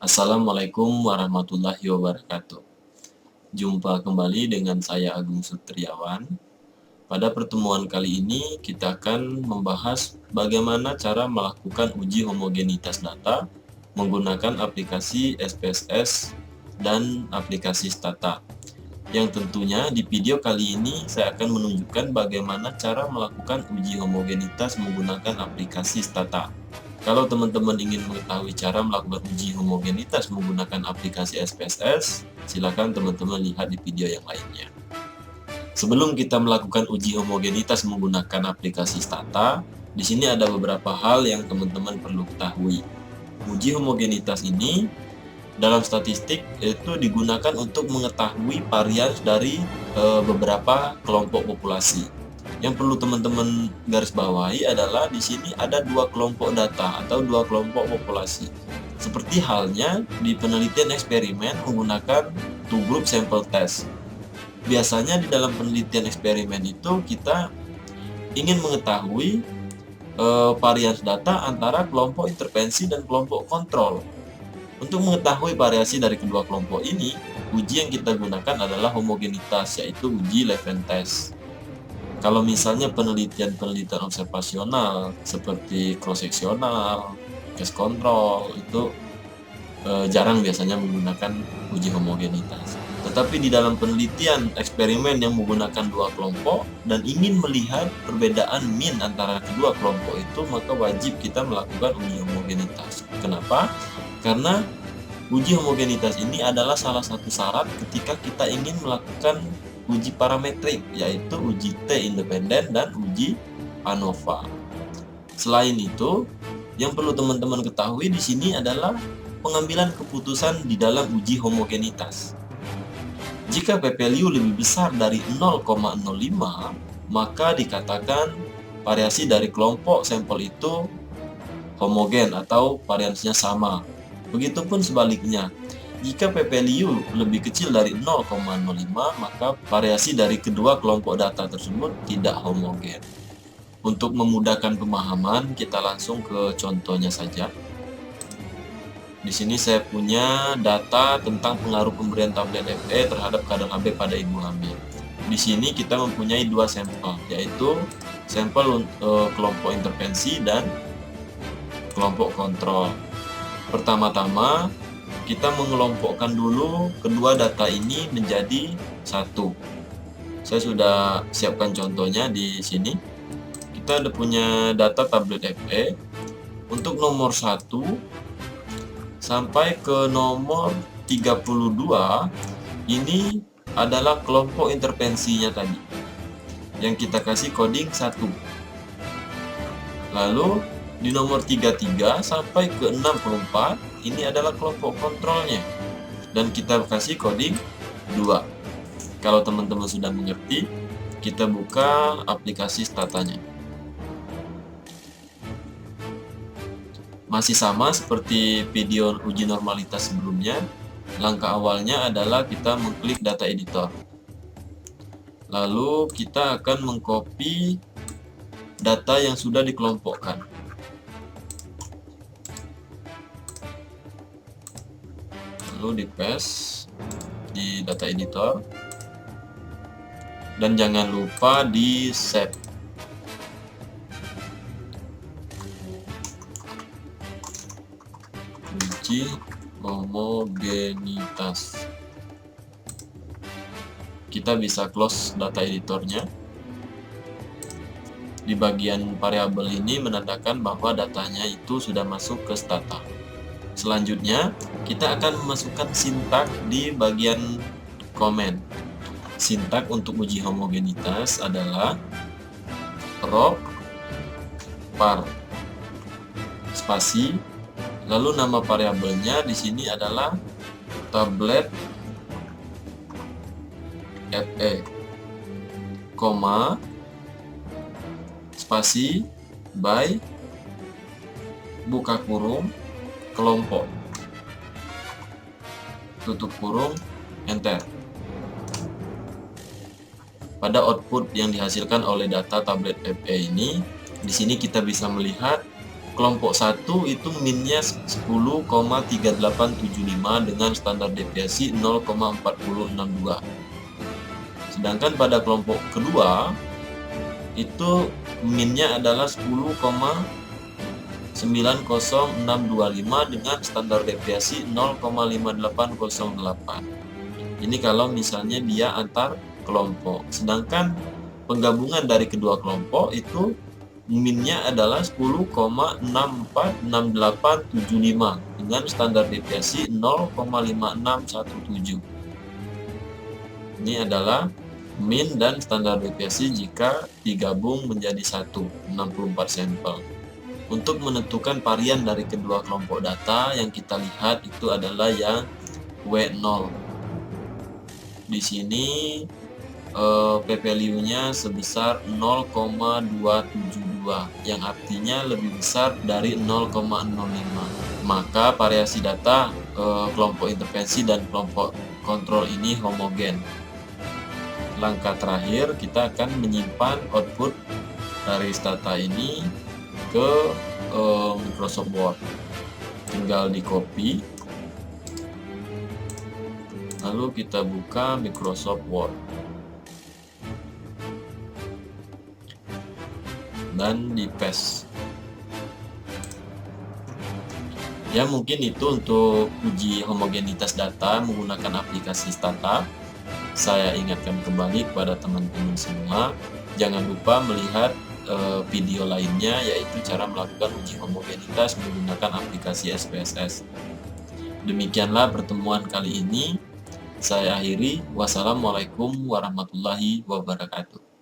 Assalamualaikum warahmatullahi wabarakatuh. Jumpa kembali dengan saya Agung Sutriawan. Pada pertemuan kali ini kita akan membahas bagaimana cara melakukan uji homogenitas data menggunakan aplikasi SPSS dan aplikasi Stata. Yang tentunya di video kali ini saya akan menunjukkan bagaimana cara melakukan uji homogenitas menggunakan aplikasi Stata. Kalau teman-teman ingin mengetahui cara melakukan uji homogenitas menggunakan aplikasi SPSS, silakan teman-teman lihat di video yang lainnya. Sebelum kita melakukan uji homogenitas menggunakan aplikasi Stata, di sini ada beberapa hal yang teman-teman perlu ketahui. Uji homogenitas ini dalam statistik itu digunakan untuk mengetahui varians dari beberapa kelompok populasi. Yang perlu teman-teman garis bawahi adalah di sini ada dua kelompok data atau dua kelompok populasi. Seperti halnya di penelitian eksperimen menggunakan two group sample test. Biasanya di dalam penelitian eksperimen itu kita ingin mengetahui varians data antara kelompok intervensi dan kelompok kontrol. Untuk mengetahui variasi dari kedua kelompok ini, uji yang kita gunakan adalah homogenitas, yaitu uji Levene test. Kalau misalnya penelitian observasional seperti cross-seksional, case control itu jarang biasanya menggunakan uji homogenitas. Tetapi di dalam penelitian eksperimen yang menggunakan dua kelompok dan ingin melihat perbedaan mean antara kedua kelompok itu, maka wajib kita melakukan uji homogenitas. Kenapa? Karena uji homogenitas ini adalah salah satu syarat ketika kita ingin melakukan uji parametrik, yaitu uji T independen dan uji ANOVA. Selain itu, yang perlu teman-teman ketahui di sini adalah pengambilan keputusan di dalam uji homogenitas. Jika p-value lebih besar dari 0,05, maka dikatakan variasi dari kelompok sampel itu homogen atau variansinya sama. Begitupun sebaliknya, jika p-value lebih kecil dari 0,05, maka variasi dari kedua kelompok data tersebut tidak homogen. Untuk memudahkan pemahaman, kita langsung ke contohnya saja. Di sini saya punya data tentang pengaruh pemberian tablet FE terhadap kadar HB pada ibu hamil. Di sini kita mempunyai dua sampel, yaitu sampel kelompok intervensi dan kelompok kontrol. Pertama-tama, kita mengelompokkan dulu kedua data ini menjadi satu. Saya sudah siapkan contohnya di sini. Kita ada punya data tablet FE untuk nomor 1 sampai ke nomor 32. Ini adalah kelompok intervensinya tadi, yang kita kasih coding 1. Lalu di nomor 33 sampai ke 64 ini adalah kelompok kontrolnya, dan kita kasih coding 2. Kalau teman-teman sudah mengerti, kita buka aplikasi Statanya. Masih sama seperti video uji normalitas sebelumnya. Langkah awalnya adalah kita mengklik data editor. Lalu kita akan mengcopy data yang sudah dikelompokkan. Lalu di paste di data editor, dan jangan lupa di save. Uji homogenitas. Kita bisa close data editornya. Di bagian variabel ini menandakan bahwa datanya itu sudah masuk ke Stata. Selanjutnya, kita akan memasukkan sintak di bagian komen. Sintak untuk uji homogenitas adalah row par spasi, lalu nama variabelnya di sini adalah tablet FE, koma, spasi, by, buka kurung, kelompok, tutup kurung, enter. Pada output yang dihasilkan oleh data tablet FE ini, di sini kita bisa melihat kelompok 1 itu minnya 10,3875 dengan standar deviasi 0,4062. Sedangkan pada kelompok kedua itu minnya adalah 10,90625 dengan standar deviasi 0,5808. Ini kalau misalnya dia antar kelompok. Sedangkan penggabungan dari kedua kelompok itu minnya adalah 10,646875 dengan standar deviasi 0,5617. Ini adalah min dan standar deviasi jika digabung menjadi satu, 64 sampel. Untuk menentukan varian dari kedua kelompok data yang kita lihat itu adalah yang W0. Di sini p-value-nya sebesar 0,272 yang artinya lebih besar dari 0,05. Maka variasi data kelompok intervensi dan kelompok kontrol ini homogen. Langkah terakhir, kita akan menyimpan output dari data ini ke Microsoft Word. Tinggal di copy, lalu kita buka Microsoft Word dan di paste. Ya, mungkin itu untuk uji homogenitas data menggunakan aplikasi Stata. Saya ingatkan kembali kepada teman-teman semua, jangan lupa melihat video lainnya, yaitu cara melakukan uji homogenitas menggunakan aplikasi SPSS. Demikianlah pertemuan kali ini. Saya akhiri. Wassalamualaikum warahmatullahi wabarakatuh.